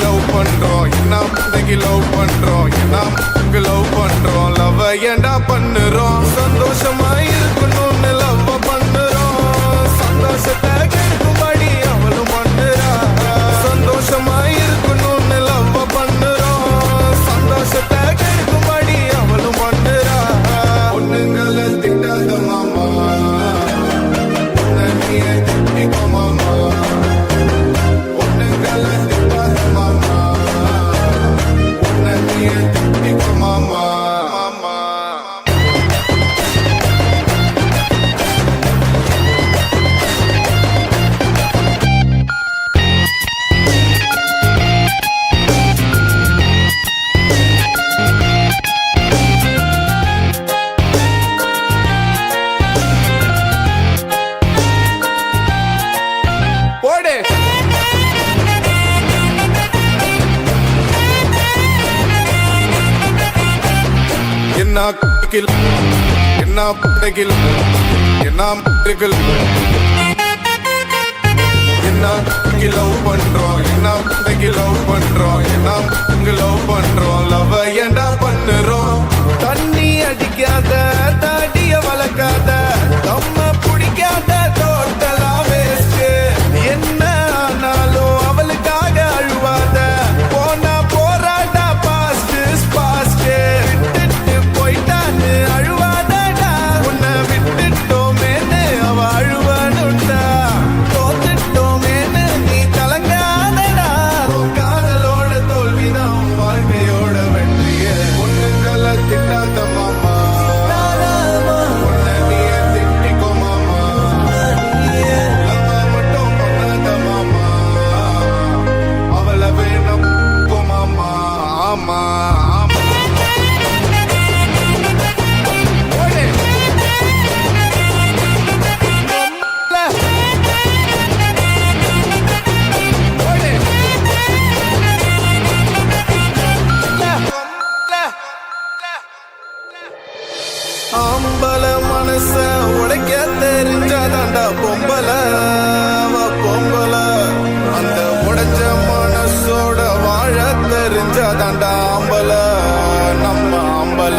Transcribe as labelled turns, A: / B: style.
A: Love பண்றோம் என்ன love பண்றோம் என்ன லவ் பண்றோம் லவ் ஏண்டா பண்ணுறோம் சந்தோஷமா இருக்கணும்னு லவ் பண்ணுறோம் சந்தோஷத்தை கேட்கும்படி அவளும் பண்ணுறா சந்தோஷமா இருக்கணும்னு லவ் பண்ணுறோம் சந்தோஷத்தை கேட்கும்படி அவளும் பண்ணுறா பொண்ணுங்களை திட்டாத மாமா பொண்ணியை திட்டிக்கோ மாமா பொண்ணுங்களை திட்டாத மாமா பொண்ணியை திட்டிக்கோ மாமா மாமா போடு என்ன கில் என்ன பட்டகில் என்ன மட்டகில் என்ன லவ் பண்றோம் என்ன லவ் பண்றோம் என்ன லவ் பண்றோம் லவ் ஏண்டா பண்ணுறோம் தண்ணி அடிக்காத தாடிய வளர்க்காத நம்ம பிடிக்காத டோட்டலா வேஸ்ட் என்ன ஆனாலும் அவளுக்காக அழுவாத போனா போராட்டா பாஸ்ட் பாஸ்ட் விட்டுட்டு போயிட்டான்னு அழுவாதடா உன்னை விட்டுட்டோமேன்னு அவ அழுவானுண்டா தோத்துட்டோமேன்னு நீ கலங்காதடா காதலோட தோல்விதான் வாழ்க்கையோட வெற்றிய பொண்ணுங்களை திட்டாத மாமா பொண்ணிய திட்டிக்கோ மாமா லவ் மட்டும் பண்ணாத மாமா அவளை வேணும் மாமா ஆமா ஆமா ஓடு. ஓடு. ஆம்பல மனச உடைக்க தெரிஞ்சாதாண்டா பொம்பல அவ பொம்பல அந்த உடைச்ச மனசோட வாழ தெரிஞ்சாதாண்டா ஆம்பல நம்ம ஆம்பல